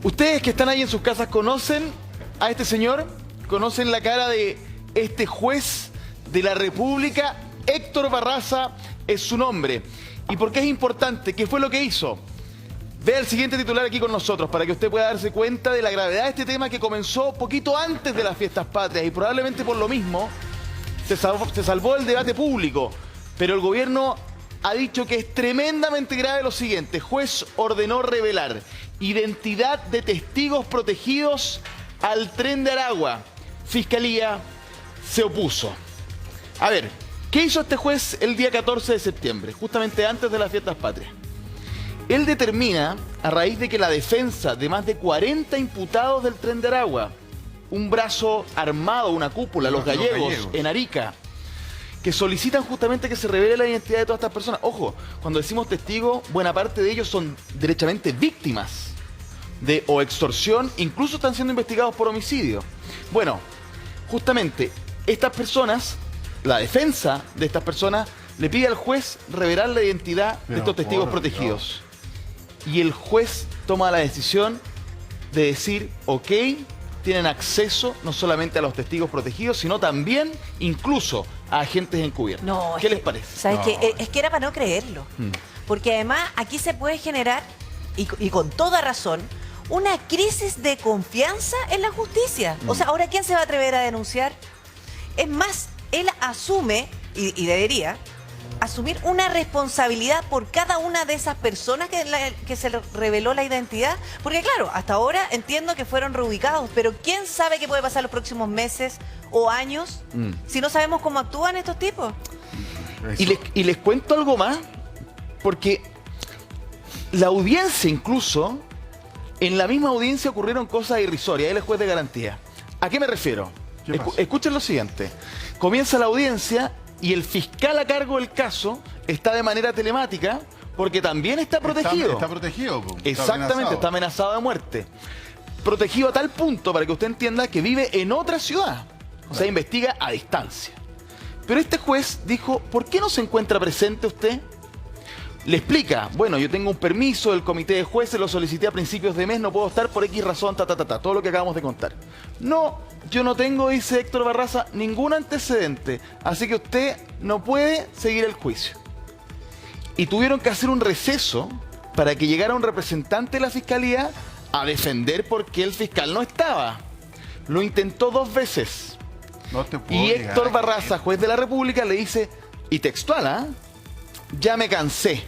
Ustedes que están ahí en sus casas conocen a este señor, conocen la cara de este juez de la República. Héctor Barraza es su nombre. ¿Y por qué es importante? ¿Qué fue lo que hizo? Vea el siguiente titular aquí con nosotros para que usted pueda darse cuenta de la gravedad de este tema que comenzó poquito antes de las fiestas patrias y probablemente por lo mismo se salvó el debate público. Pero el gobierno ha dicho que es tremendamente grave lo siguiente. Juez ordenó revelar identidad de testigos protegidos al Tren de Aragua. Fiscalía se opuso. A ver, ¿qué hizo este juez el día 14 de septiembre? Justamente antes de las fiestas patrias. Él determina, a raíz de que la defensa de más de 40 imputados del Tren de Aragua, un brazo armado, una cúpula, los gallegos en Arica, que solicitan justamente que se revele la identidad de todas estas personas. Ojo, cuando decimos testigos, buena parte de ellos son derechamente víctimas de o extorsión, incluso están siendo investigados por homicidio. Bueno, justamente estas personas, la defensa de estas personas, le pide al juez revelar la identidad de estos testigos protegidos. Y el juez toma la decisión de decir, ok, tienen acceso no solamente a los testigos protegidos, sino también incluso a agentes encubiertos. No, ¿qué les parece? ¿Sabes qué? Es que era para no creerlo. Porque además aquí se puede generar, y con toda razón, una crisis de confianza en la justicia. O sea, ¿ahora quién se va a atrever a denunciar? Es más, él asume, y debería asumir una responsabilidad por cada una de esas personas que se le reveló la identidad. Porque claro, hasta ahora entiendo que fueron reubicados, pero ¿quién sabe qué puede pasar los próximos meses o años si no sabemos cómo actúan estos tipos? Y les cuento algo más, porque la audiencia incluso, en la misma audiencia ocurrieron cosas irrisorias. Él es juez de garantía. ¿A qué me refiero? Escuchen lo siguiente. Comienza la audiencia y el fiscal a cargo del caso está de manera telemática porque también está protegido. Está protegido. Exactamente, está amenazado de muerte. Protegido a tal punto, para que usted entienda, que vive en otra ciudad. O sea, investiga a distancia. Pero este juez dijo, ¿por qué no se encuentra presente usted? Le explica, bueno, yo tengo un permiso del comité de jueces, lo solicité a principios de mes, no puedo estar por X razón, todo lo que acabamos de contar. No, yo no tengo, dice Héctor Barraza, ningún antecedente, así que usted no puede seguir el juicio. Y tuvieron que hacer un receso para que llegara un representante de la fiscalía a defender por qué el fiscal no estaba. Lo intentó 2 veces. No te puedo y Héctor Barraza, juez de la República, le dice, y textual, ya me cansé.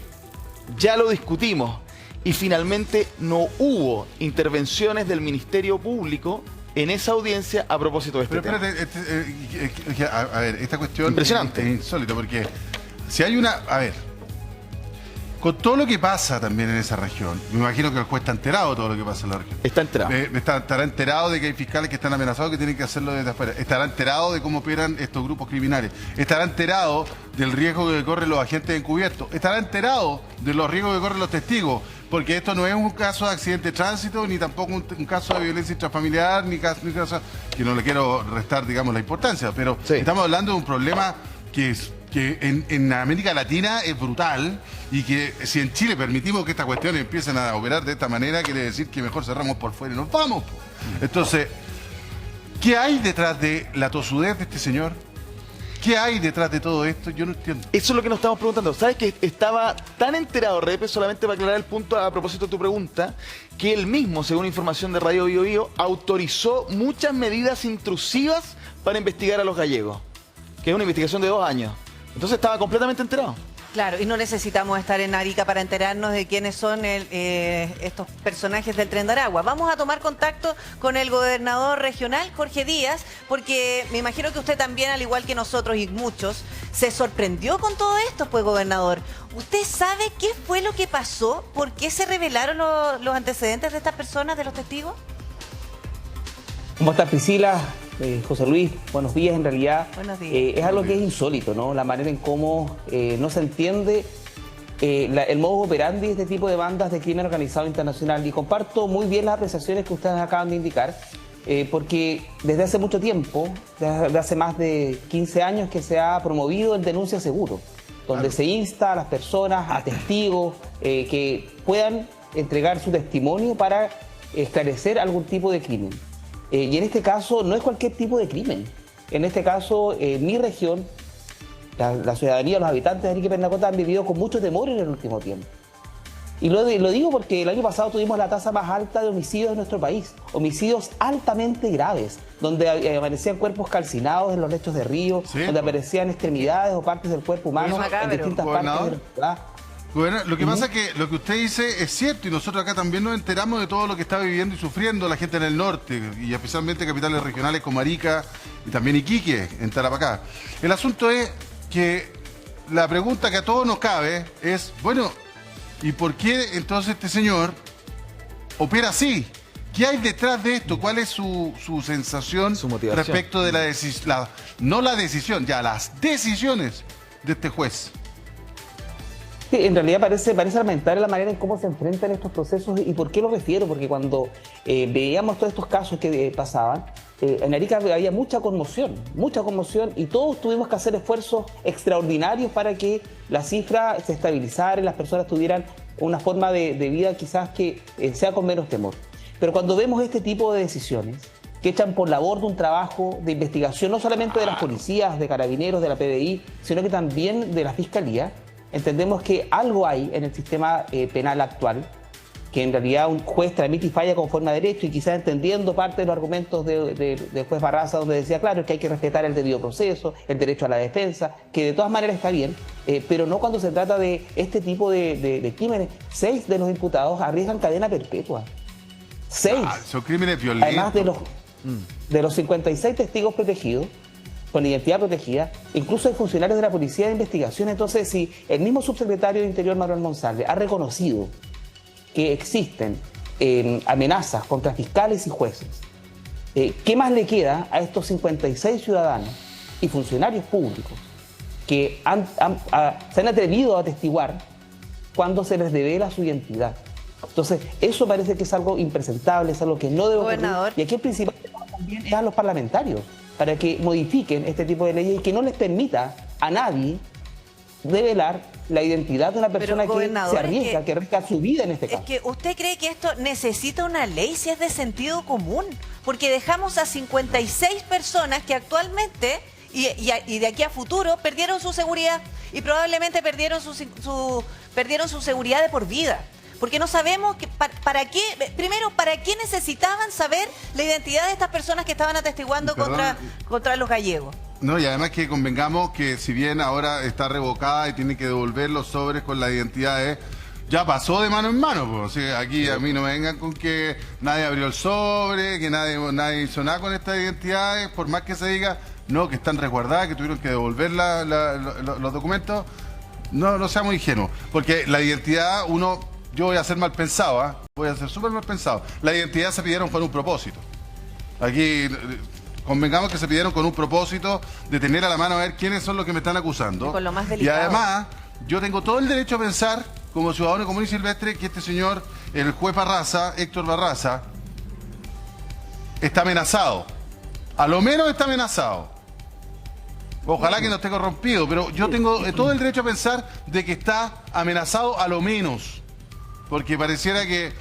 Ya lo discutimos y finalmente no hubo intervenciones del Ministerio Público en esa audiencia a propósito de este tema. Espérate, a ver, esta cuestión impresionante. Es insólito porque si hay una... A ver, con todo lo que pasa también en esa región, me imagino que el juez está enterado de todo lo que pasa en la región. Está enterado. Estará enterado de que hay fiscales que están amenazados que tienen que hacerlo desde afuera. Estará enterado de cómo operan estos grupos criminales. Estará enterado del riesgo que corren los agentes encubiertos. Estará enterado de los riesgos que corren los testigos. Porque esto no es un caso de accidente de tránsito, ni tampoco un caso de violencia intrafamiliar, ni caso que no le quiero restar, digamos, la importancia. Pero sí, estamos hablando de un problema que en América Latina es brutal y que si en Chile permitimos que estas cuestiones empiecen a operar de esta manera, quiere decir que mejor cerramos por fuera y nos vamos. Entonces, ¿qué hay detrás de la tosudez de este señor? ¿Qué hay detrás de todo esto? Yo no entiendo. Eso es lo que nos estamos preguntando. ¿Sabes que estaba tan enterado, Repe, solamente para aclarar el punto a propósito de tu pregunta, que él mismo, según información de Radio Bio Bio, autorizó muchas medidas intrusivas para investigar a los gallegos? Que es una investigación de 2 años. Entonces estaba completamente enterado. Claro, y no necesitamos estar en Arica para enterarnos de quiénes son estos personajes del Tren de Aragua. Vamos a tomar contacto con el gobernador regional, Jorge Díaz, porque me imagino que usted también, al igual que nosotros y muchos, se sorprendió con todo esto, pues, gobernador. ¿Usted sabe qué fue lo que pasó? ¿Por qué se revelaron los antecedentes de estas personas, de los testigos? ¿Cómo estás, Priscila? José Luis, buenos días. En realidad es algo que es insólito, ¿no? La manera en cómo no se entiende el modus operandi de este tipo de bandas de crimen organizado internacional. Y comparto muy bien las apreciaciones que ustedes acaban de indicar, porque desde hace mucho tiempo, desde hace más de 15 años, que se ha promovido el denuncia seguro, donde se insta a las personas, a testigos, que puedan entregar su testimonio para esclarecer algún tipo de crimen. Y en este caso no es cualquier tipo de crimen. En este caso, mi región, la ciudadanía, los habitantes de Arica y Parinacota han vivido con mucho temor en el último tiempo. Y lo digo porque el año pasado tuvimos la tasa más alta de homicidios en nuestro país, homicidios altamente graves, donde aparecían cuerpos calcinados en los lechos de río, sí, donde aparecían extremidades o partes del cuerpo humano en distintas partes de la ciudad. Bueno, lo que pasa es que lo que usted dice es cierto y nosotros acá también nos enteramos de todo lo que está viviendo y sufriendo la gente en el norte y especialmente capitales regionales como Arica y también Iquique, en Tarapacá. El asunto es que la pregunta que a todos nos cabe es, bueno, ¿y por qué entonces este señor opera así? ¿Qué hay detrás de esto? ¿Cuál es su sensación, su motivación respecto de no la decisión, ya las decisiones de este juez? Sí, en realidad parece lamentable la manera en cómo se enfrentan estos procesos. ¿Y por qué lo refiero? Porque cuando veíamos todos estos casos que pasaban, en Arica había mucha conmoción y todos tuvimos que hacer esfuerzos extraordinarios para que la cifra se estabilizara y las personas tuvieran una forma de vida quizás que sea con menos temor. Pero cuando vemos este tipo de decisiones que echan por la borda un trabajo de investigación no solamente de las policías, de carabineros, de la PDI, sino que también de la Fiscalía, entendemos que algo hay en el sistema penal actual, que en realidad un juez tramite y falla conforme a derecho, y quizás entendiendo parte de los argumentos del juez Barraza, donde decía, claro, que hay que respetar el debido proceso, el derecho a la defensa, que de todas maneras está bien, pero no cuando se trata de este tipo de crímenes. 6 de los imputados arriesgan cadena perpetua. 6. Son crímenes violentos. Además de los 56 testigos protegidos, con identidad protegida, incluso hay funcionarios de la Policía de Investigación. Entonces, si el mismo subsecretario de Interior, Manuel Monsalve, ha reconocido que existen amenazas contra fiscales y jueces, ¿qué más le queda a estos 56 ciudadanos y funcionarios públicos que se han atrevido a atestiguar cuando se les devela su identidad? Entonces, eso parece que es algo impresentable, es algo que no debe ocurrir. Y aquí el principal tema también es a los parlamentarios, para que modifiquen este tipo de leyes y que no les permita a nadie develar la identidad de una persona que se arriesga, que arriesga su vida en este caso. Es que usted cree que esto necesita una ley, si es de sentido común, porque dejamos a 56 personas que actualmente y de aquí a futuro perdieron su seguridad y probablemente perdieron su seguridad de por vida. Porque no sabemos para qué, primero, ¿para qué necesitaban saber la identidad de estas personas que estaban atestiguando contra los gallegos? No, y además que convengamos que si bien ahora está revocada y tiene que devolver los sobres con las identidades, ya pasó de mano en mano, pues. O sea, aquí a mí no me vengan con que nadie abrió el sobre, que nadie hizo nada con estas identidades, por más que se diga, no, que están resguardadas, que tuvieron que devolver los documentos. No seamos ingenuos, porque la identidad yo voy a ser mal pensado, voy a ser súper mal pensado. La identidad se pidieron con un propósito. Aquí convengamos que se pidieron con un propósito de tener a la mano a ver quiénes son los que me están acusando. Y con lo más delicado. Y además, yo tengo todo el derecho a pensar, como ciudadano común y silvestre, que este señor, el juez Barraza, Héctor Barraza, está amenazado. A lo menos está amenazado. Ojalá que no esté corrompido, pero yo tengo todo el derecho a pensar de que está amenazado a lo menos. Porque pareciera que,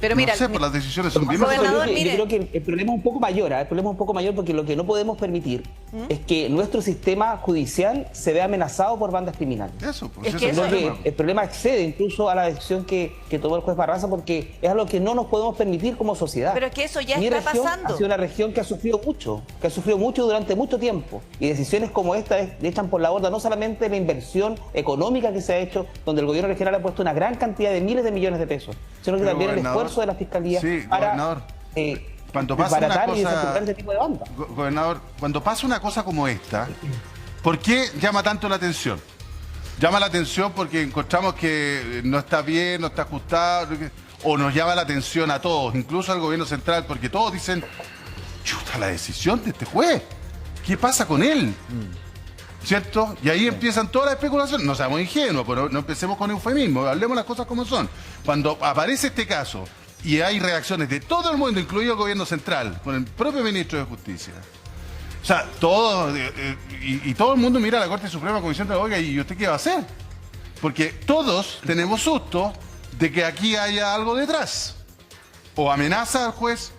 pero mira, no sé, por las decisiones son bien... Yo creo que el problema es un poco mayor, el problema es un poco mayor porque lo que no podemos permitir es que nuestro sistema judicial se vea amenazado por bandas criminales. El problema excede incluso a la decisión que tomó el juez Barraza, porque es algo que no nos podemos permitir como sociedad. Pero es que eso ya Mi está región pasando. ha sido una región que ha sufrido mucho durante mucho tiempo, y decisiones como esta echan por la borda no solamente la inversión económica que se ha hecho, donde el gobierno regional ha puesto una gran cantidad de miles de millones de pesos, sino que también el esfuerzo de la Fiscalía para cuando pasa una cosa, y desarticular ese tipo de banda. Gobernador, cuando pasa una cosa como esta, ¿por qué llama tanto la atención? Llama la atención porque encontramos que no está bien, no está ajustado, o nos llama la atención a todos, incluso al gobierno central, porque todos dicen, chuta, la decisión de este juez, ¿qué pasa con él? ¿Cierto? Y ahí empiezan todas las especulaciones. No seamos ingenuos, pero no empecemos con eufemismo, hablemos las cosas como son. Cuando aparece este caso y hay reacciones de todo el mundo, incluido el gobierno central, con el propio ministro de Justicia, o sea, todo el mundo mira a la Corte Suprema como diciendo, oiga, ¿y usted qué va a hacer? Porque todos tenemos susto de que aquí haya algo detrás. o amenaza al juez,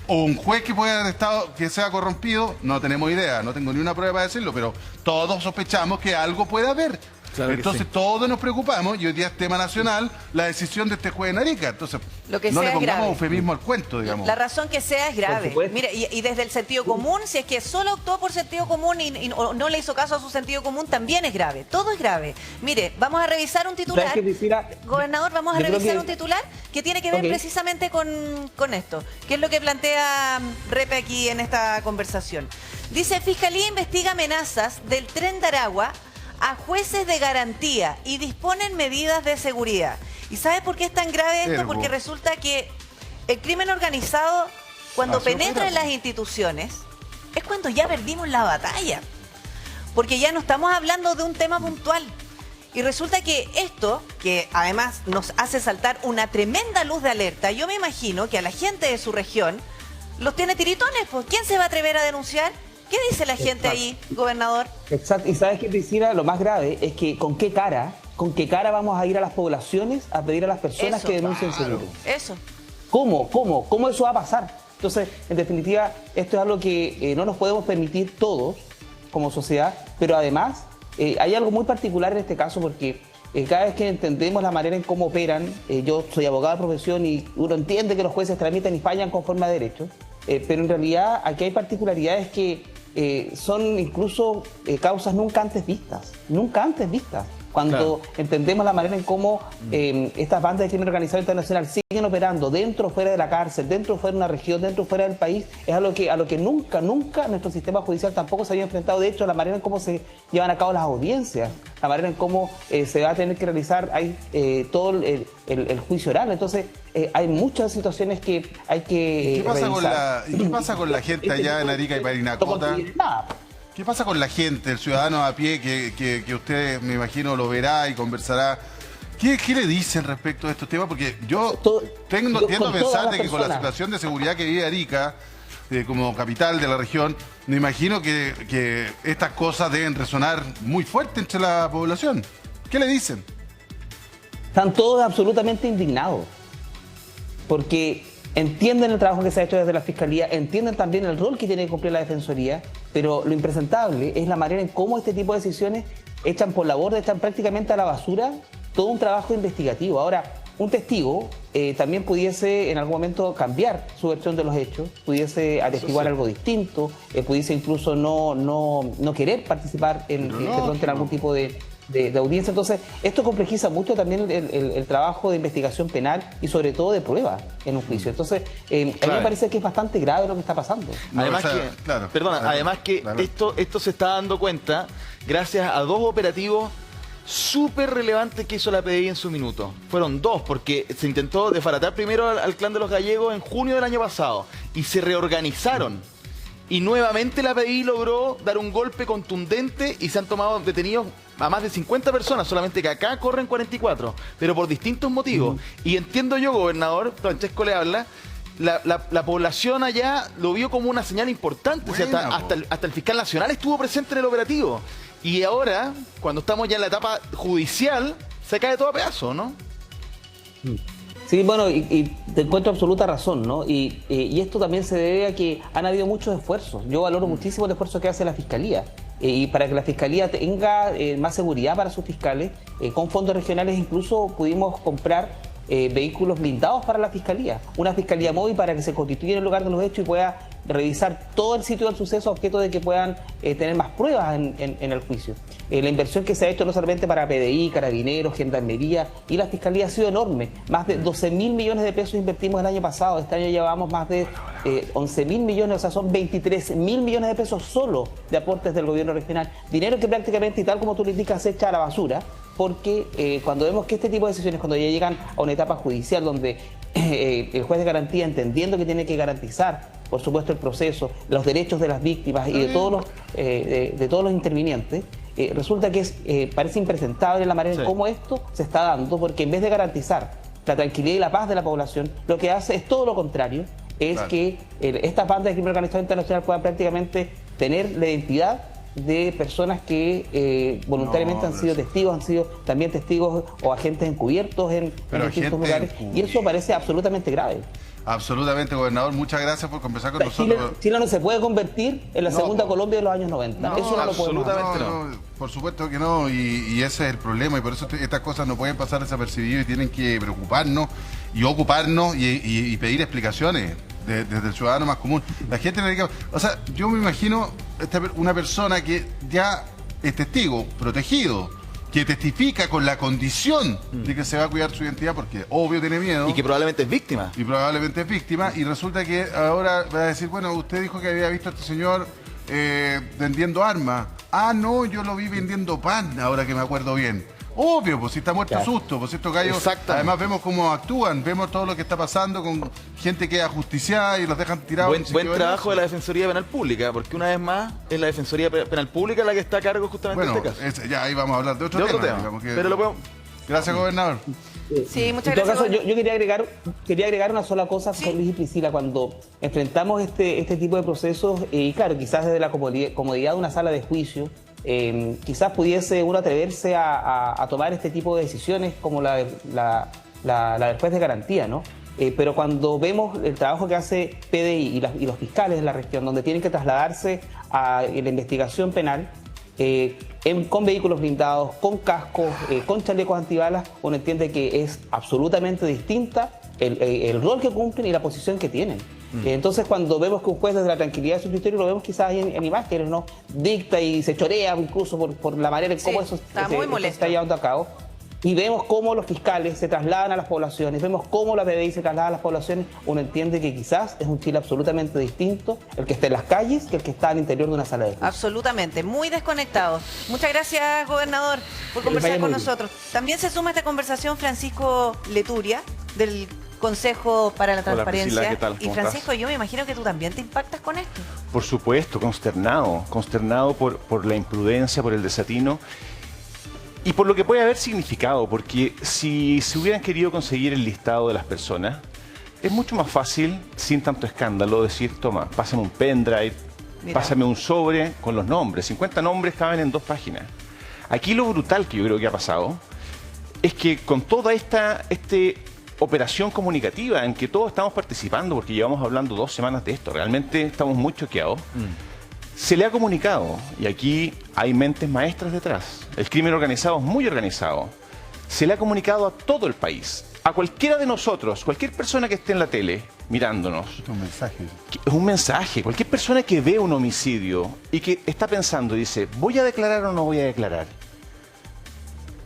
o un juez que pueda haber estado, que sea corrompido, no tenemos idea, no tengo ni una prueba para decirlo, pero todos sospechamos que algo puede haber. Claro. Entonces todos nos preocupamos, y hoy día es tema nacional la decisión de este juez en Arica. Entonces Lo que no sea le pongamos grave. eufemismo al cuento, digamos. La razón que sea es grave. Mire, y desde el sentido común, si es que solo optó por sentido común y o no le hizo caso a su sentido común, también es grave. Todo es grave. Mire, vamos a revisar un titular. ¿Sabes qué, Priscila? Gobernador, vamos a Yo creo revisar que- un titular que tiene que ver Ok. precisamente con esto. ¿Qué es lo que plantea Repe aquí en esta conversación? Dice, Fiscalía investiga amenazas del Tren de Aragua a jueces de garantía y disponen medidas de seguridad. ¿Y sabe por qué es tan grave esto? Ergo. Porque resulta que el crimen organizado, cuando Eso penetra era. en las instituciones, es cuando ya perdimos la batalla. Porque ya no estamos hablando de un tema puntual. Y resulta que esto, que además nos hace saltar una tremenda luz de alerta, yo me imagino que a la gente de su región los tiene tiritones. Pues, ¿quién se va a atrever a denunciar? ¿Qué dice la gente ahí, gobernador? Exacto. Y sabes qué, Priscila, lo más grave es que con qué cara vamos a ir a las poblaciones a pedir a las personas Eso. que denuncien seguro. Eso. ¿Cómo eso va a pasar? Entonces, en definitiva, esto es algo que no nos podemos permitir todos como sociedad, pero además hay algo muy particular en este caso porque cada vez que entendemos la manera en cómo operan, yo soy abogado de profesión y uno entiende que los jueces tramitan y fallan conforme a derecho, pero en realidad aquí hay particularidades que son incluso causas nunca antes vistas. Cuando entendemos la manera en cómo estas bandas de crimen organizado internacional siguen operando dentro o fuera de la cárcel, dentro o fuera de una región, dentro o fuera del país, es a lo que nunca nuestro sistema judicial tampoco se había enfrentado. De hecho, la manera en cómo se llevan a cabo las audiencias, la manera en cómo se va a tener que realizar todo el juicio oral. Entonces, hay muchas situaciones que hay que ¿Qué pasa revisar. ¿Y qué pasa con la gente allá en Arica y Parinacota? No consigue nada. ¿Qué pasa con la gente, el ciudadano a pie que usted, me imagino, lo verá y conversará? ¿Qué le dicen respecto a estos temas? Porque yo tiendo a con todas pensar las de que con la personas. situación de seguridad que vive Arica, como capital de la región, me imagino que estas cosas deben resonar muy fuerte entre la población. ¿Qué le dicen? Están todos absolutamente indignados, porque entienden el trabajo que se ha hecho desde la Fiscalía, entienden también el rol que tiene que cumplir la Defensoría, pero lo impresentable es la manera en cómo este tipo de decisiones echan por la borda, echan prácticamente a la basura todo un trabajo investigativo. Ahora, un testigo también pudiese en algún momento cambiar su versión de los hechos, pudiese atestiguar algo distinto, pudiese incluso no querer participar de pronto en algún tipo de audiencia. Entonces, esto complejiza mucho también el trabajo de investigación penal y sobre todo de prueba en un juicio. Entonces, a mí me parece que es bastante grave lo que está pasando. Además que esto se está dando cuenta gracias a dos operativos súper relevantes que hizo la PDI en su minuto. Fueron dos, porque se intentó desbaratar primero al clan de los gallegos en junio del año pasado y se reorganizaron. Y nuevamente la PDI logró dar un golpe contundente y se han tomado detenidos a más de 50 personas, solamente que acá corren 44, pero por distintos motivos. Y entiendo yo, gobernador, Francesco le habla, la población allá lo vio como una señal importante. O sea, hasta el fiscal nacional estuvo presente en el operativo. Y ahora, cuando estamos ya en la etapa judicial, se cae todo a pedazos, ¿no? Sí, bueno, y te encuentro absoluta razón, ¿no? Y esto también se debe a que han habido muchos esfuerzos. Yo valoro muchísimo el esfuerzo que hace la Fiscalía. Y para que la Fiscalía tenga más seguridad para sus fiscales, con fondos regionales incluso pudimos comprar vehículos blindados para la Fiscalía. Una Fiscalía móvil para que se constituya en el lugar de los hechos y pueda revisar todo el sitio del suceso a objeto de que puedan tener más pruebas en el juicio. La inversión que se ha hecho no solamente para PDI, Carabineros, Gendarmería y la Fiscalía ha sido enorme. Más de 12.000 millones de pesos invertimos el año pasado. Este año llevamos más de 11.000 millones, o sea, son 23.000 millones de pesos solo de aportes del gobierno regional. Dinero que prácticamente, y tal como tú le indicas, se echa a la basura, porque cuando vemos que este tipo de decisiones, cuando ya llegan a una etapa judicial donde el juez de garantía, entendiendo que tiene que garantizar, por supuesto, el proceso, los derechos de las víctimas y de todos los intervinientes, resulta que parece impresentable la manera en cómo esto se está dando, porque en vez de garantizar la tranquilidad y la paz de la población, lo que hace es todo lo contrario, es que estas bandas de crimen organizado internacional puedan prácticamente tener la identidad de personas que voluntariamente han sido testigos, han sido también testigos o agentes encubiertos en distintos lugares, y eso parece absolutamente grave. Absolutamente, gobernador. Muchas gracias por conversar con nosotros. Chile no se puede convertir en la segunda Colombia de los años 90. Eso no lo podemos hacer. Absolutamente no. Por supuesto que no, y ese es el problema, y por eso estas cosas no pueden pasar desapercibidas y tienen que preocuparnos y ocuparnos y pedir explicaciones desde el ciudadano más común. La gente tiene que... O sea, yo me imagino una persona que ya es testigo, protegido, que testifica con la condición de que se va a cuidar su identidad porque obvio tiene miedo. Y que probablemente es víctima. Y probablemente es víctima, y resulta que ahora va a decir, bueno, usted dijo que había visto a este señor vendiendo armas. Ah, no, yo lo vi vendiendo pan, ahora que me acuerdo bien. Obvio, pues si está muerto a susto, pues estos gallos, además vemos cómo actúan, vemos todo lo que está pasando con gente que es ajusticiada y los dejan tirados. Buen trabajo de la Defensoría Penal Pública, porque una vez más es la Defensoría Penal Pública la que está a cargo justamente de este caso. Ya ahí vamos a hablar de otro tema. Digamos que... Pero lo podemos... Gracias, gobernador. Sí, muchas en todo gracias. caso, yo quería agregar una sola cosa, José Luis y Priscila, cuando enfrentamos este tipo de procesos, y claro, quizás desde la comodidad de una sala de juicio, quizás pudiese uno atreverse a tomar este tipo de decisiones como la del juez de garantía, ¿no? Pero cuando vemos el trabajo que hace PDI y los fiscales de la región, donde tienen que trasladarse a la investigación penal, con vehículos blindados, con cascos, con chalecos antibalas, uno entiende que es absolutamente distinta el rol que cumplen y la posición que tienen. Entonces, cuando vemos que un juez desde la tranquilidad de su criterio, lo vemos quizás en imágenes, ¿no? Dicta y se chorea incluso por la manera en cómo eso se está llevando a cabo. Y vemos cómo los fiscales se trasladan a las poblaciones, vemos cómo la PDI se traslada a las poblaciones, uno entiende que quizás es un Chile absolutamente distinto el que está en las calles que el que está al interior de una sala de juicio. Absolutamente, muy desconectados. Muchas gracias, gobernador, por conversar con nosotros. También se suma a esta conversación Francisco Leturia, del Consejo para la Transparencia. Hola, Priscila, ¿qué tal? Y Francisco, yo me imagino que tú también te impactas con esto. Por supuesto, consternado por la imprudencia, por el desatino y por lo que puede haber significado, porque si se hubieran querido conseguir el listado de las personas, es mucho más fácil, sin tanto escándalo, decir, toma, pásame un pendrive, pásame un sobre con los nombres. 50 nombres caben en 2 páginas. Aquí lo brutal que yo creo que ha pasado es que con toda esta operación comunicativa en que todos estamos participando, porque llevamos hablando 2 semanas de esto, realmente estamos muy choqueados, se le ha comunicado, y aquí hay mentes maestras detrás, el crimen organizado es muy organizado, se le ha comunicado a todo el país, a cualquiera de nosotros, cualquier persona que esté en la tele mirándonos. Es un mensaje. Es un mensaje, cualquier persona que ve un homicidio y que está pensando, dice, ¿voy a declarar o no voy a declarar?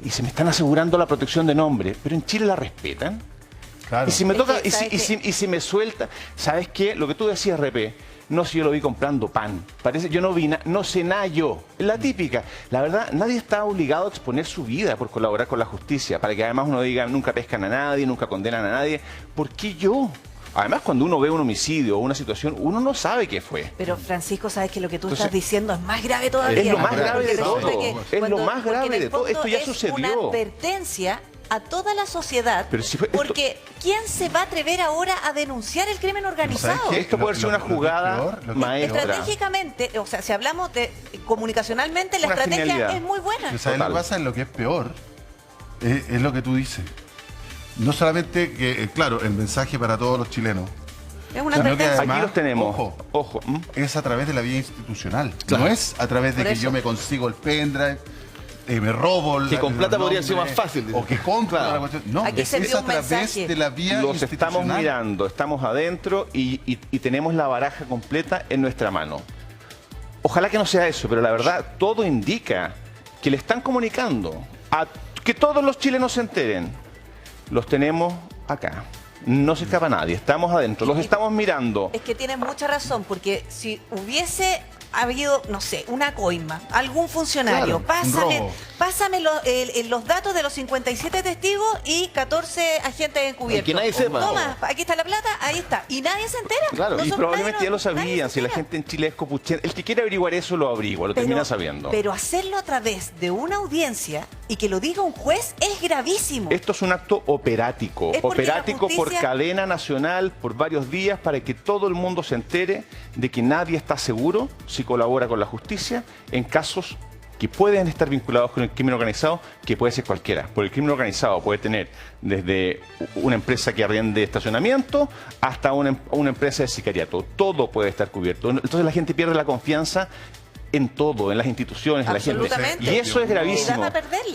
Y se me están asegurando la protección de nombre, pero en Chile la respetan. Claro. Y si me toca, y si me suelta, ¿sabes qué? Lo que tú decías, Repe, no, si yo lo vi comprando pan. Parece, yo no vi no sé nada yo. Es la típica. La verdad, nadie está obligado a exponer su vida por colaborar con la justicia, para que además uno diga, nunca pescan a nadie, nunca condenan a nadie. ¿Por qué yo? Además, cuando uno ve un homicidio o una situación, uno no sabe qué fue. Pero, Francisco, sabes que lo que tú estás diciendo es más grave todavía. Es lo más grave de todo. Es lo más grave de todo. Esto ya sucedió. Una advertencia a toda la sociedad, pero si porque ¿quién se va a atrever ahora a denunciar el crimen organizado? Esto puede ser una jugada maestra. Estratégicamente, o sea, si hablamos de comunicacionalmente, la estrategia es muy buena. ¿Sabes lo que pasa? Lo que es peor es lo que tú dices. No solamente que, claro, el mensaje para todos los chilenos. Es una advertencia. Aquí los tenemos. Ojo. Es a través de la vía institucional. Claro. No es a través de que yo me consigo el pendrive, me robo... Que con plata podría ser más fácil. O que compro la cuestión. No, aquí es a través de la vía los institucional. Estamos mirando, estamos adentro y tenemos la baraja completa en nuestra mano. Ojalá que no sea eso, pero la verdad, todo indica que le están comunicando a que todos los chilenos se enteren. Los tenemos acá. No se escapa nadie, estamos adentro, los estamos mirando. Es que tienes mucha razón, porque si hubiese habido, no sé, una coima, algún funcionario, claro, pásame los datos de los 57 testigos y 14 agentes encubiertos. Que nadie sepa. Toma, aquí está la plata, ahí está. Y nadie se entera. Claro, y probablemente ya lo sabían, si la gente en Chile es copuchenta. El que quiere averiguar eso lo averigua, lo termina sabiendo. Pero hacerlo a través de una audiencia y que lo diga un juez es gravísimo. Esto es un acto operático, por cadena nacional, por varios días, para que todo el mundo se entere de que nadie está seguro si colabora con la justicia en casos que pueden estar vinculados con el crimen organizado, que puede ser cualquiera. Porque el crimen organizado puede tener desde una empresa que arriende estacionamiento hasta una empresa de sicariato. Todo puede estar cubierto. Entonces la gente pierde la confianza en todo, en las instituciones, en la gente. Y eso es gravísimo.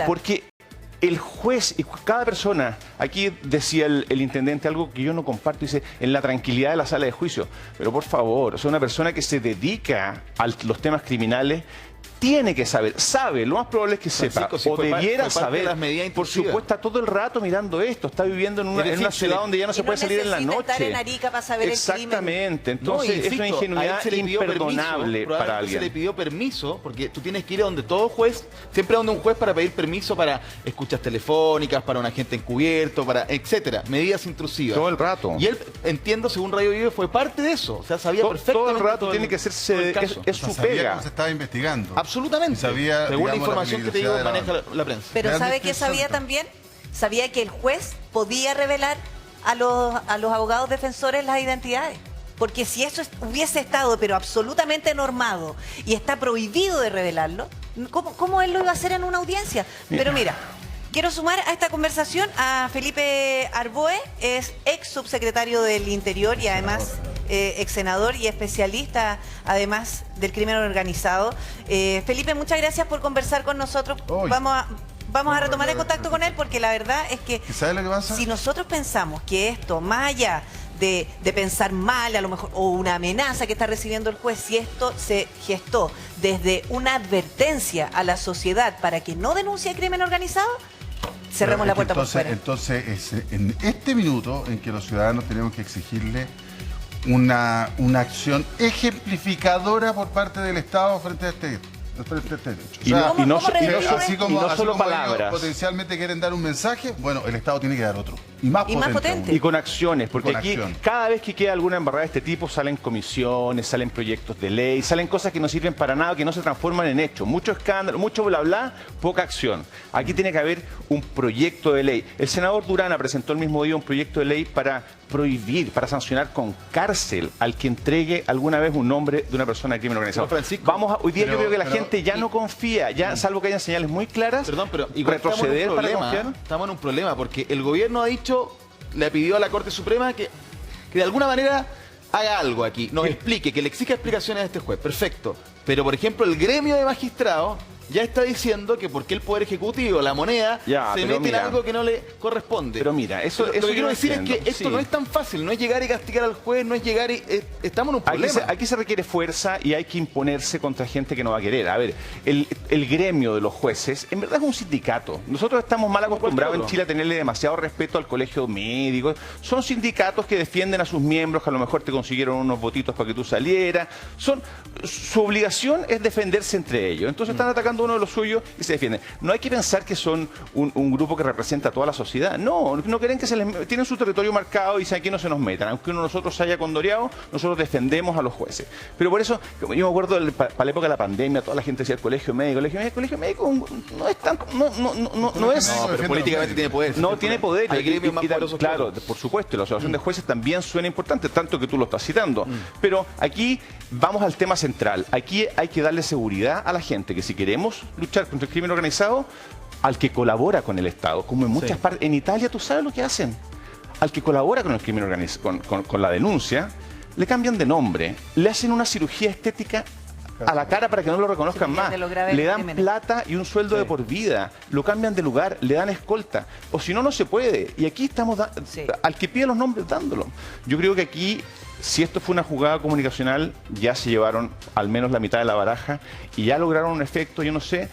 Porque el juez y cada persona, aquí decía el intendente algo que yo no comparto, dice, en la tranquilidad de la sala de juicio. Pero por favor, una persona que se dedica a los temas criminales tiene que sabe, lo más probable es que sepa, o debiera saber, por supuesto, está todo el rato mirando esto, está viviendo en una ciudad donde ya no se puede salir en la noche. Estar en Arica para saber exactamente, entonces es una ingenuidad imperdonable para alguien. Se le pidió permiso, porque tú tienes que ir a donde todo juez, siempre a donde un juez para pedir permiso para escuchas telefónicas, para un agente encubierto, para etcétera, medidas intrusivas. Todo el rato. Y él, entiendo, según Radio Vive, fue parte de eso, o sea, sabía perfectamente todo el rato tiene que hacerse, es su pega. Se estaba investigando. Absolutamente. Sabía, según la información que te digo, maneja la prensa. Pero ¿sabe qué sabía también? Sabía que el juez podía revelar a los abogados defensores las identidades. Porque si eso hubiese estado, pero absolutamente normado, y está prohibido de revelarlo, ¿cómo él lo iba a hacer en una audiencia? Pero mira, quiero sumar a esta conversación a Felipe Arboe, es ex subsecretario del Interior y además ex senador y especialista además del crimen organizado. Felipe, muchas gracias por conversar con nosotros. Vamos a retomar el contacto con él porque la verdad es que ¿sabes lo que pasa? Si nosotros pensamos que esto, más allá de pensar mal a lo mejor, o una amenaza que está recibiendo el juez, si esto se gestó desde una advertencia a la sociedad para que no denuncie el crimen organizado, cerremos la puerta por fuera. Entonces, es en este minuto en que los ciudadanos tenemos que exigirle una acción ejemplificadora por parte del Estado frente a este hecho. O sea, y no solo palabras. Ellos potencialmente quieren dar un mensaje, bueno, el Estado tiene que dar otro. Y más potente. Y con acciones, porque aquí acción. Cada vez que queda alguna embarrada de este tipo salen comisiones, salen proyectos de ley, salen cosas que no sirven para nada, que no se transforman en hechos. Mucho escándalo, mucho bla bla, poca acción. Aquí tiene que haber un proyecto de ley. El senador Durana presentó el mismo día un proyecto de ley para prohibir, para sancionar con cárcel al que entregue alguna vez un nombre de una persona de crimen organizado. Hoy día yo creo que la gente ya no confía, ya salvo que hayan señales muy claras. Perdón, pero retroceder para confiar. Estamos en un problema porque el gobierno ha dicho, le pidió a la Corte Suprema que de alguna manera haga algo aquí, nos explique, que le exija explicaciones a este juez. Perfecto. Pero, por ejemplo, el gremio de magistrados ya está diciendo que porque el Poder Ejecutivo, la moneda, se mete en algo que no le corresponde. Pero mira, eso lo que quiero decir es que esto no es tan fácil, no es llegar y castigar al juez, no es llegar y... estamos en un problema. Aquí se requiere fuerza y hay que imponerse contra gente que no va a querer. A ver, el gremio de los jueces, en verdad es un sindicato. Nosotros estamos mal acostumbrados en Chile a tenerle demasiado respeto al colegio médico. Son sindicatos que defienden a sus miembros, que a lo mejor te consiguieron unos votitos para que tú salieras. Su obligación es defenderse entre ellos. Entonces están atacando uno de los suyos y se defienden. No hay que pensar que son un grupo que representa a toda la sociedad. No quieren que tienen su territorio marcado y aquí no se nos metan. Aunque uno de nosotros se haya condoreado, nosotros defendemos a los jueces. Pero por eso, yo me acuerdo para la época de la pandemia, toda la gente decía el colegio médico. El colegio médico no es tan... No es... No, pero políticamente tiene poder. No tiene poder. Claro, por supuesto, la asociación de jueces también suena importante, tanto que tú lo estás citando. Pero aquí vamos al tema central. Aquí hay que darle seguridad a la gente que si queremos luchar contra el crimen organizado, al que colabora con el Estado, como en muchas partes. En Italia, tú sabes lo que hacen. Al que colabora con el crimen organizado, con la denuncia, le cambian de nombre, le hacen una cirugía estética a la cara para que no lo reconozcan más, le dan plata y un sueldo de por vida, lo cambian de lugar, le dan escolta, o si no, no se puede. Y aquí estamos al que pide los nombres dándolo. Yo creo que aquí, si esto fue una jugada comunicacional, ya se llevaron al menos la mitad de la baraja y ya lograron un efecto, yo no sé.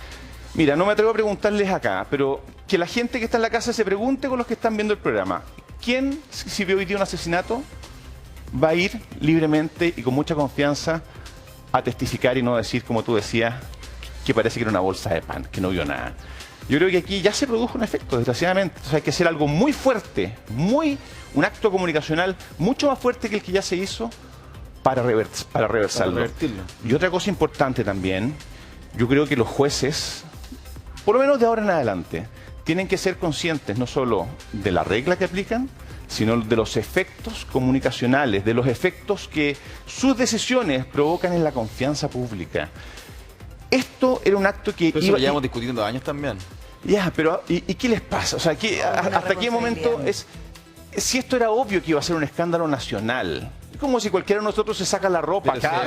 Mira, no me atrevo a preguntarles acá, pero que la gente que está en la casa se pregunte con los que están viendo el programa. ¿Quién, si ve hoy día un asesinato, va a ir libremente y con mucha confianza a testificar y no decir, como tú decías, que parece que era una bolsa de pan, que no vio nada? Yo creo que aquí ya se produjo un efecto, desgraciadamente. Entonces hay que hacer algo muy fuerte, un acto comunicacional mucho más fuerte que el que ya se hizo para reversarlo. Y otra cosa importante también, yo creo que los jueces, por lo menos de ahora en adelante, tienen que ser conscientes no solo de la regla que aplican, sino de los efectos comunicacionales, de los efectos que sus decisiones provocan en la confianza pública. esto era un acto que... Pero eso lo llevamos discutiendo años también. Ya, pero ¿y qué les pasa? O sea, ¿hasta qué momento es... Si esto era obvio que iba a ser un escándalo nacional, es como si cualquiera de nosotros se saca la ropa acá,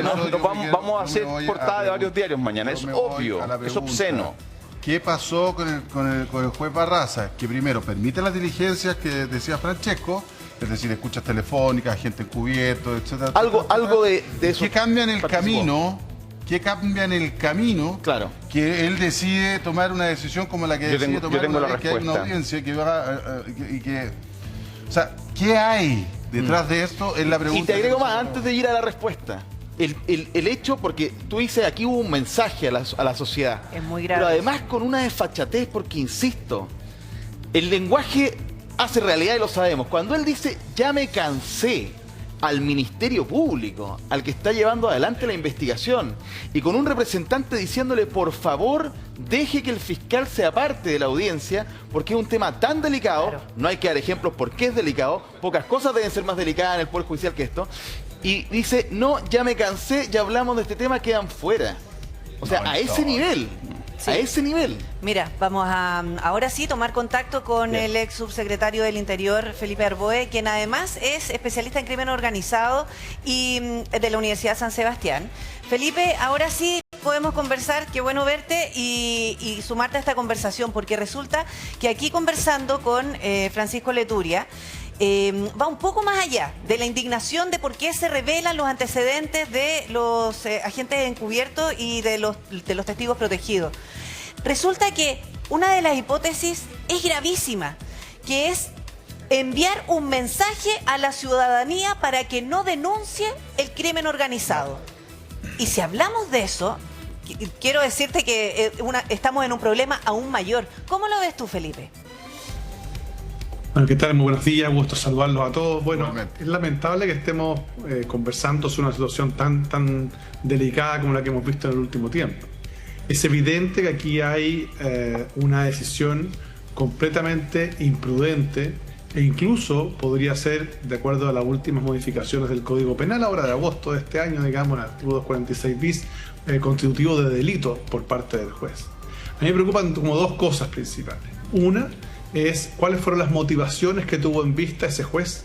vamos a hacer portada de varios diarios mañana, es obvio, es obsceno. ¿Qué pasó con el juez Barraza? Que primero permite las diligencias que decía Francesco, es decir, escuchas telefónicas, gente encubierto, etcétera. Algo de eso. ¿Qué cambia en el camino? ¿Qué cambia en el camino? Claro. Que él decide tomar una decisión como la que decide tomar una vez que hay una audiencia o sea, ¿qué hay detrás de esto? Es la pregunta. Y te agrego más, antes de ir a la respuesta. El hecho, porque tú dices, aquí hubo un mensaje a la sociedad. Es muy grave. Pero además con una desfachatez, porque insisto, el lenguaje hace realidad y lo sabemos. Cuando él dice, ya me cansé, al Ministerio Público, al que está llevando adelante la investigación, y con un representante diciéndole, por favor, deje que el fiscal sea parte de la audiencia, porque es un tema tan delicado, claro. No hay que dar ejemplos porque es delicado, pocas cosas deben ser más delicadas en el Poder Judicial que esto, y dice, no, ya me cansé, ya hablamos de este tema, quedan fuera. O sea, a ese nivel. Sí. A ese nivel. Mira, vamos a ahora sí tomar contacto con el ex subsecretario del Interior, Felipe Arboe, quien además es especialista en crimen organizado y de la Universidad San Sebastián. Felipe, ahora sí podemos conversar, qué bueno verte y sumarte a esta conversación, porque resulta que aquí conversando con Francisco Leturia, va un poco más allá de la indignación de por qué se revelan los antecedentes de los agentes encubiertos y de los testigos protegidos. Resulta que una de las hipótesis es gravísima, que es enviar un mensaje a la ciudadanía para que no denuncie el crimen organizado. Y si hablamos de eso, quiero decirte que estamos en un problema aún mayor. ¿Cómo lo ves tú, Felipe? Bueno, ¿qué tal? Muy buenos días, gusto saludarlos a todos. Bueno, es lamentable que estemos conversando sobre una situación tan delicada como la que hemos visto en el último tiempo. Es evidente que aquí hay una decisión completamente imprudente e incluso podría ser, de acuerdo a las últimas modificaciones del Código Penal, ahora de agosto de este año, digamos, el artículo 246 bis, constitutivo de delito por parte del juez. A mí me preocupan como dos cosas principales. Una es cuáles fueron las motivaciones que tuvo en vista ese juez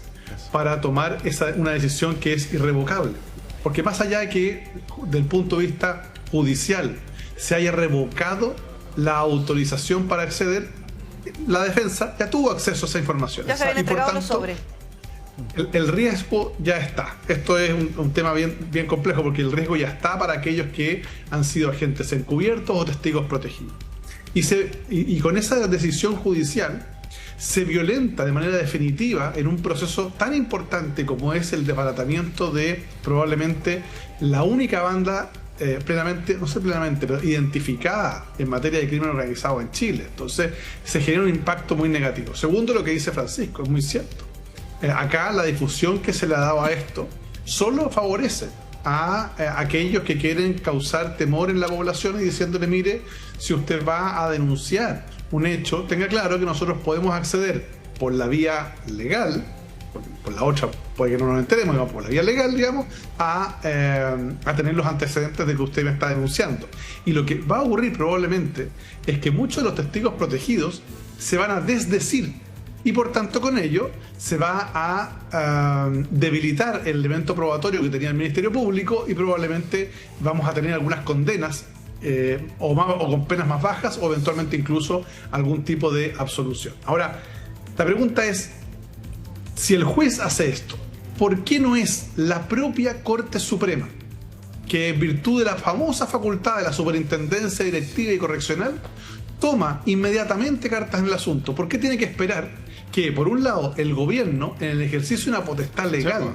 para tomar una decisión que es irrevocable. Porque más allá de que, del punto de vista judicial, se haya revocado la autorización para acceder, la defensa ya tuvo acceso a esa información. Ya se habían entregado los sobres. El riesgo ya está. Esto es un tema bien complejo, porque el riesgo ya está para aquellos que han sido agentes encubiertos o testigos protegidos. Y con esa decisión judicial se violenta de manera definitiva en un proceso tan importante como es el desbaratamiento de probablemente la única banda pero identificada en materia de crimen organizado en Chile. Entonces se genera un impacto muy negativo. Segundo, lo que dice Francisco, es muy cierto. Acá la difusión que se le ha dado a esto solo favorece a aquellos que quieren causar temor en la población y diciéndole, mire, si usted va a denunciar un hecho, tenga claro que nosotros podemos acceder por la vía legal, por la otra puede que no nos enteremos, digamos, por la vía legal, digamos, a tener los antecedentes de que usted me está denunciando. Y lo que va a ocurrir probablemente es que muchos de los testigos protegidos se van a desdecir y por tanto con ello se va a debilitar el elemento probatorio que tenía el Ministerio Público y probablemente vamos a tener algunas condenas o con penas más bajas o eventualmente incluso algún tipo de absolución. Ahora, la pregunta es, si el juez hace esto, ¿por qué no es la propia Corte Suprema, que en virtud de la famosa facultad de la Superintendencia Directiva y Correccional, toma inmediatamente cartas en el asunto? ¿Por qué tiene que esperar que, por un lado, el gobierno, en el ejercicio de una potestad legal,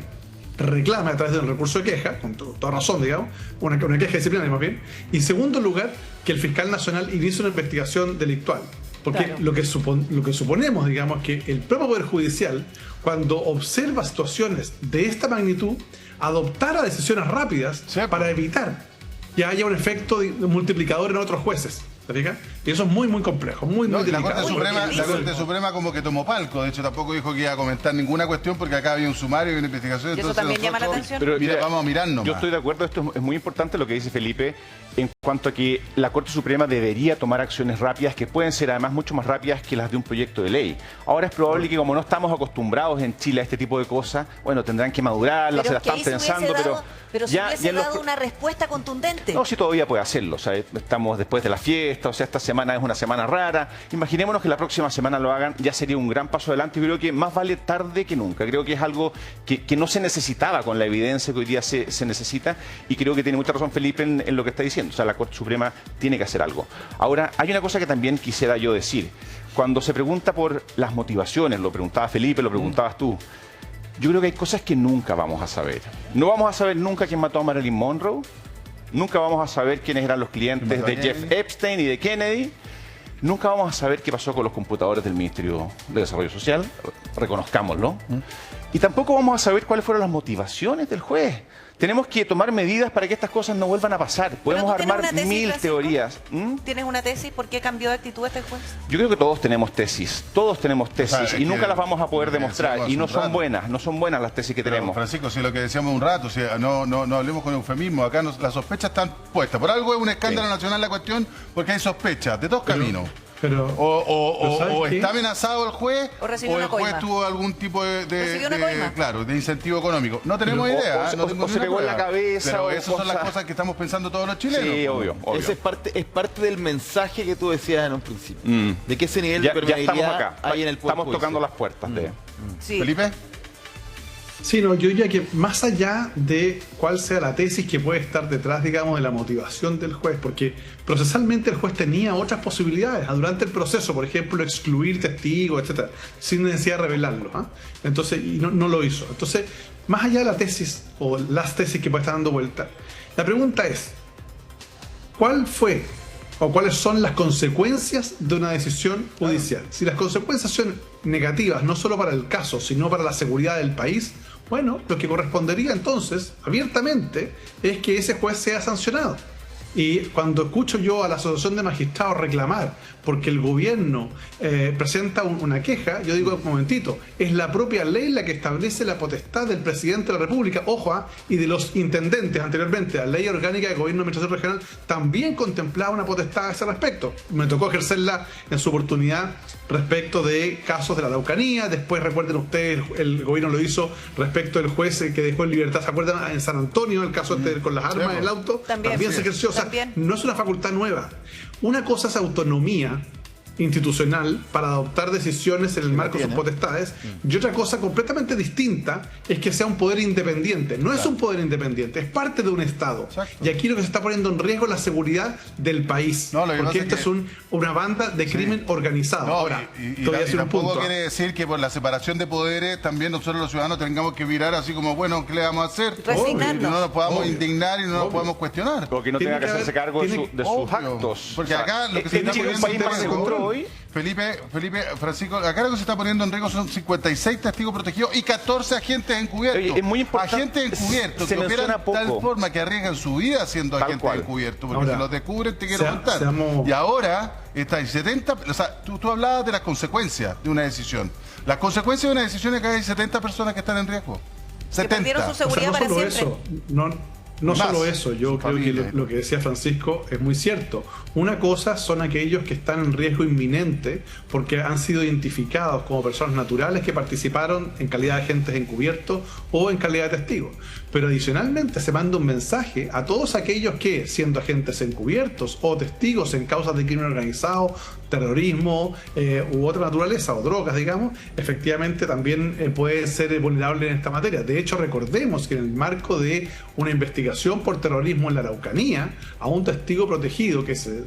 reclame a través de un recurso de queja, con toda razón, digamos, una queja disciplinaria más bien, y en segundo lugar, que el fiscal nacional inicie una investigación delictual? Porque claro, lo que suponemos, digamos, que el propio Poder Judicial, cuando observa situaciones de esta magnitud, adoptara decisiones rápidas para evitar que haya un efecto multiplicador en otros jueces. ¿te fijas? Y eso es muy, muy complejo, muy, No, muy y la delicado. Corte Suprema como que tomó palco. De hecho, tampoco dijo que iba a comentar ninguna cuestión porque acá había un sumario y una investigación. ¿Y eso entonces también llama la nosotros, atención? Mira, vamos a mirarnos. Yo estoy de acuerdo, esto es muy importante lo que dice Felipe en cuanto a que la Corte Suprema debería tomar acciones rápidas que pueden ser además mucho más rápidas que las de un proyecto de ley. Ahora es probable que como no estamos acostumbrados en Chile a este tipo de cosas, bueno, tendrán que madurarlas, se la están pensando, pero si hubiese dado una respuesta contundente. No, sí todavía puede hacerlo, o sea, estamos después de la fiesta, o sea, esta semana es una semana rara. Imaginémonos que la próxima semana lo hagan, ya sería un gran paso adelante. Yo creo que más vale tarde que nunca. Creo que es algo que no se necesitaba con la evidencia que hoy día se necesita, y creo que tiene mucha razón Felipe en lo que está diciendo. O sea, la Corte Suprema tiene que hacer algo. Ahora, hay una cosa que también quisiera yo decir. Cuando se pregunta por las motivaciones, lo preguntaba Felipe, lo preguntabas tú, yo creo que hay cosas que nunca vamos a saber. No vamos a saber nunca quién mató a Marilyn Monroe, nunca vamos a saber quiénes eran los clientes de Jeff Epstein y de Kennedy, nunca vamos a saber qué pasó con los computadores del Ministerio de Desarrollo Social, reconozcámoslo, y tampoco vamos a saber cuáles fueron las motivaciones del juez. Tenemos que tomar medidas para que estas cosas no vuelvan a pasar. Podemos armar mil teorías. ¿Tienes una tesis? ¿Por qué cambió de actitud este juez? Yo creo que todos tenemos tesis o sea, y nunca las vamos a poder demostrar. Y no son buenas, no son buenas las tesis que tenemos. Francisco, si lo que decíamos un rato, si no hablemos con eufemismo, acá las sospechas están puestas. Por algo es un escándalo nacional la cuestión, porque hay sospechas de dos caminos. O está amenazado el juez, o el juez tuvo algún tipo de incentivo económico. No tenemos idea. O se pegó en la cabeza. Pero esas son las cosas que estamos pensando todos los chilenos. Sí, obvio. Ese es parte del mensaje que tú decías en un principio. De que ese nivel de permeabilidad hay en el poder Estamos tocando las puertas de... Sí. ¿Felipe? Sí, no, yo diría que más allá de cuál sea la tesis que puede estar detrás, digamos, de la motivación del juez, porque procesalmente el juez tenía otras posibilidades durante el proceso, por ejemplo, excluir testigos, etcétera, sin necesidad de revelarlo. Entonces, y no lo hizo. Entonces, más allá de la tesis o las tesis que puede estar dando vuelta, la pregunta es, ¿cuál fue o cuáles son las consecuencias de una decisión judicial? Si las consecuencias son negativas, no solo para el caso, sino para la seguridad del país, bueno, lo que correspondería entonces, abiertamente, es que ese juez sea sancionado. Y cuando escucho yo a la Asociación de Magistrados reclamar porque el gobierno presenta una queja, yo digo, un momentito, es la propia ley la que establece la potestad del presidente de la República, ojo, y de los intendentes anteriormente. La ley orgánica de gobierno de administración regional también contemplaba una potestad a ese respecto. Me tocó ejercerla en su oportunidad respecto de casos de la Araucanía. Después, recuerden ustedes, el gobierno lo hizo respecto del juez que dejó en libertad, ¿se acuerdan? En San Antonio, el caso con las armas en el auto, también se ejerció. O sea, no es una facultad nueva. Una cosa es autonomía institucional para adoptar decisiones en el marco de sus potestades, y otra cosa completamente distinta es que sea un poder independiente. No es un poder independiente, es parte de un Estado. Exacto. Y aquí lo que se está poniendo en riesgo es la seguridad del país, porque esta es una banda de crimen organizado. Ahora, tampoco quiere decir que por la separación de poderes también nosotros los ciudadanos tengamos que mirar así como, bueno, ¿qué le vamos a hacer? Resignarnos. Y no nos podamos indignar y no nos podamos cuestionar. Porque no tenga que hacerse cargo de sus actos. Porque acá lo que se está poniendo en riesgo hoy, Felipe, Francisco, acá lo que se está poniendo en riesgo son 56 testigos protegidos y 14 agentes encubiertos. Es muy importante. Agentes encubiertos que operan de tal forma que arriesgan su vida siendo agentes encubiertos, porque ahora, si los descubren te quiero contar. Y ahora está en 70, o sea, tú hablabas de las consecuencias de una decisión. Las consecuencias de una decisión es que hay 70 personas que están en riesgo. 70. Que perdieron su seguridad para siempre. Eso, no solo eso, yo creo que lo que decía Francisco es muy cierto. Una cosa son aquellos que están en riesgo inminente porque han sido identificados como personas naturales que participaron en calidad de agentes encubiertos o en calidad de testigos. Pero adicionalmente se manda un mensaje a todos aquellos que, siendo agentes encubiertos o testigos en causas de crimen organizado, terrorismo u otra naturaleza, o drogas, digamos, efectivamente también pueden ser vulnerables en esta materia. De hecho, recordemos que en el marco de una investigación por terrorismo en la Araucanía, a un testigo protegido que se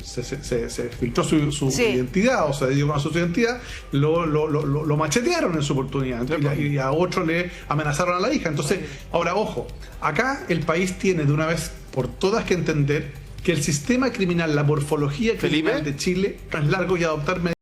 filtró su identidad, o se dio con su identidad, lo machetearon en su oportunidad, y a otro le amenazaron a la hija. Entonces, ahora, ojo, acá el país tiene de una vez por todas que entender que el sistema criminal, la morfología criminal de Chile es largo y adoptar medidas